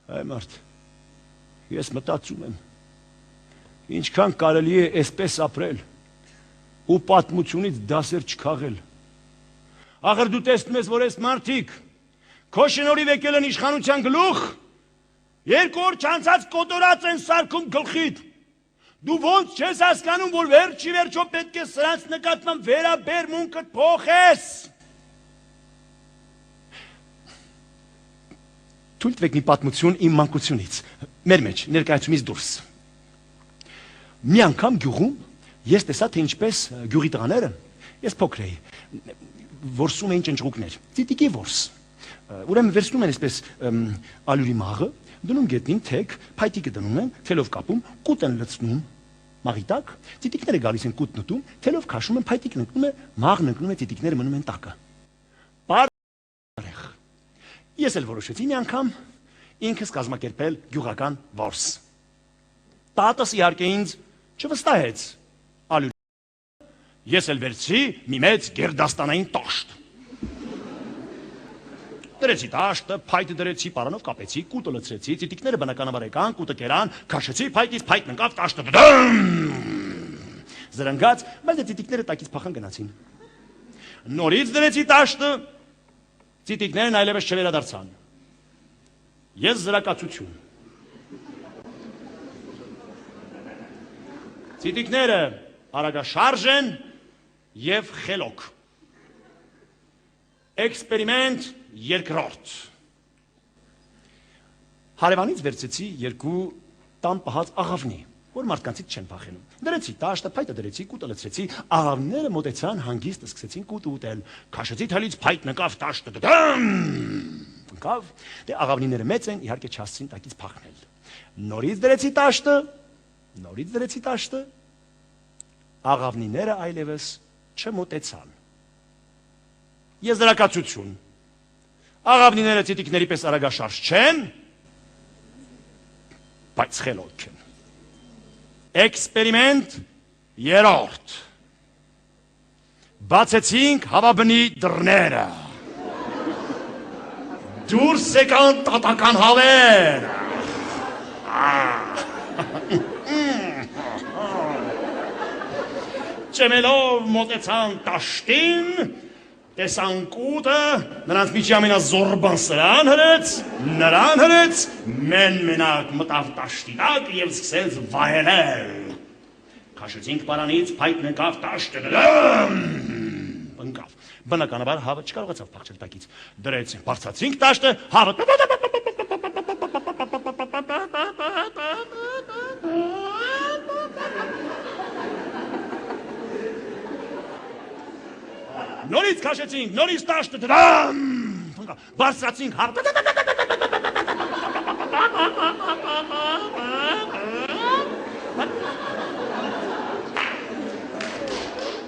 Այ մարդ, ես մտածում եմ, ինչքան կարելի է այսպես ապրել ու պատմությունից դասեր չքաղել։ Ախր դու տեսնում ես, որ այս մարդիկ քո շնորհիվ եկել են իշխանության գլուխ, 2 օր չանցած կոտորած են սարքում գլխիդ։ Դու ոնց չես հասկանում, որ վերջի վերջո պետք է սրանց նկատմամբ վերաբերմունքդ փոխես։ Թույլ տվեք մի պատմություն իմ մանկությունից, մեր մեջ, ներկայացումից դուրս։ Մի անգամ գյուղում ես տեսա, թե ինչպես գյուղի տղաները, ես փոքր էի, որսում էին ճնճղուկներ, ծիտիկի որս։ Ուրեմն վերցնում են այսպես ալյուրի մաղը, դնում գետնին թեք, փայտիկը դնում են, թելով կապում, կուտ են լցնում մաղի տակ, ծիտիկները գալիս են կուտն ուտում, թելով քաշում են, փայտիկն ընկնում է, մաղն ընկնում է, ծիտիկները մնում են տակը։ Բարեղ։ Ես էլ որոշեցի մի անգամ ինքս կազմակերպել գյուղական որս։ Տատս իհարկե ինձ չվստահեց ալյուրի։ Ես էլ վերցրի մի մեծ գերդաստանային տաշտ։ Դրեցի տաշտը, փայտը դրեցի, պարանով կապեցի, կուտը լցրեցի, ծիտիկները բնականաբար եկան, կուտը կերան, քաշեցի փայտից, փայտն ընկավ, տաշտը զրնգաց, բայց ծիտիկները տակից փախան գնացին։ Նորից դրեցի տաշտը, ծիտիկներն այլևս չվերադարձան։ Ես զրակացություն։ Ծիտիկները արագաշարժ են և խելոք։ Էքսպերիմենտ երկրորդ։ Հարևանից վերցեցի 2 տան պահած աղավնի, որ մարդկանցից չեն փախենում։ Դրեցի տաշտը, փայտը դրեցի, կուտը լցրեցի, աղավները մոտեցան, հանգիստ սկսեցին կուտը ուտել։ Քաշեցի թելից, փայտն ընկավ, տաշտը ընկավ, դե աղավնիները մեծ են, իհարկե չհասցրին տակից փախնել։ Նորից դրեցի տաշտը, աղավնիները այլևս չմոտեցան։ Եզրակացություն։ Աղավնիները ծիտիկների պես արագաշարժ չեն, բայց խելոք են։ Էքսպերիմենտ երրորդ։ Բացեցինք հավաբնի դռները։ Դուրս եկան տատական հավեր։ Ճեմելով մոտեցան տաշտին, տեսան կուտը, նրանց միջի ամենազորբան սրան հրեց, մեն մենակ մտավ տաշտի տակ և սկսեց վայելել։ Քաշեցինք պարանից, փայտն ընկավ, տաշտը ընկավ։ Բնականաբար հավը չկարողացավ փախչել տակից։ Դրեցինք, բարձրացինք տաշտը, հավը նորից քաշեցինք, նորից տաշտը բարձրացինք, հավը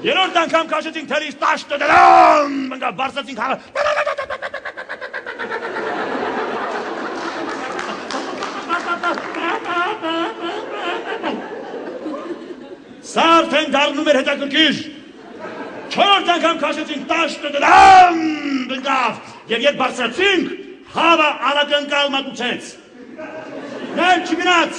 երրորդ անգամ քաշեցինք թելից, տաշտը բարձրացինք, հավը սա արդեն դառնում էր հետաքրքիր։ 4 անգամ քաշեցինք, տաշտը ընկավ, և երբ բարձրացինք, հավը անակնկալ մատուցեց։ Նայել չգնաց։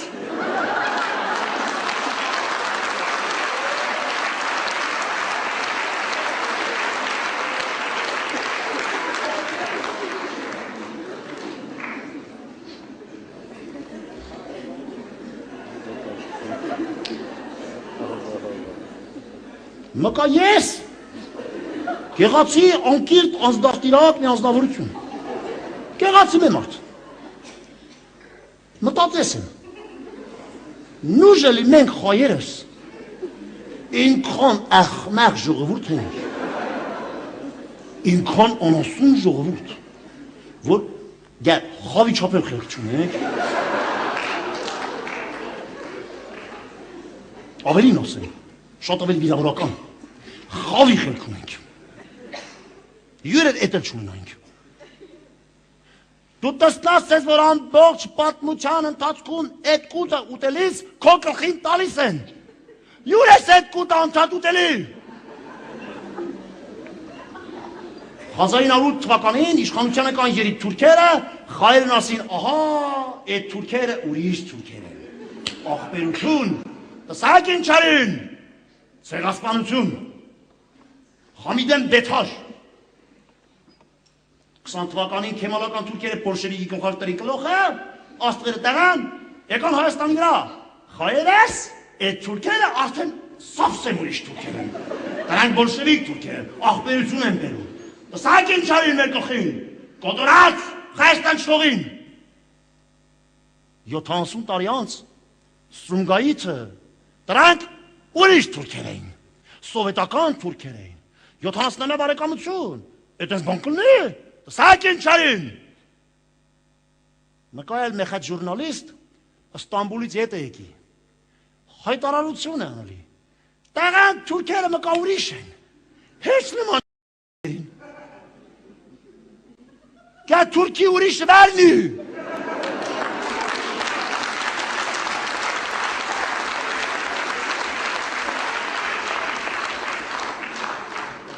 Մկա ես գեղացի անկիրտ անձնախտիրակ մի անձնավորություն։ Գեղացի մի մարդ։ Մտածես եմ։ Նուժելի մենք խայերս ինքան ախմեղ ժողովուրդ ենք։ Ինքան անասուն ժողովուրդ, որ գեր խավի չապել խելք չունենք։ Ավելին ասեմ, շատ ավելի վիրավորական, խավի խելք ունենք։ Յուրդ էտել չունենք։ Դու տեսնաս ես, որ ամբողջ պատմության ընթացքում էդ կուտը ուտելիս քո գլխին տալիս են։ Յուր ես էդ կուտը անցած ուտելի։ 1908 թվականին իշխանության եկան երիկ թուրքերը, Խայրն ասին, ահա, այդ թուրքերը ուրիշ թուրքեր են։ Աղբերություն, տեսակ ինչ արին, ցեղասպանություն, Համիդեն Բեթար, 20 թվականին քեմալական թուրքերը բոլշևիկի գլխարկների գլոխը, աստղերը տեղան, եկան Հայաստանի վրա, խայերես, այդ թուրքերը արդեն սովսեմ ուրիշ թուրքեր են, դրանք բոլշևիկ թուրքեր են, աղբերություն են բերում, տեսակ ինչ արին մեր գլխին, կոտորած Հայաստան շողին, 70 տարի անց Սրունգայիցը, դրանք ուրիշ թուրքեր էին, սովետական թուրքեր էին, 70-ամյա բարեկամություն, այդպես բան կլինի, տեսակ ինչ արին։ Նկայել մեկ հատ ժուրնալիստ Ստամբուլից ետ է եկի, հայտարարություն է անալի, տեղան թուրքերը մկա ուրիշ են, հեչ նման Կա թուրքի ուրիշ վերնի,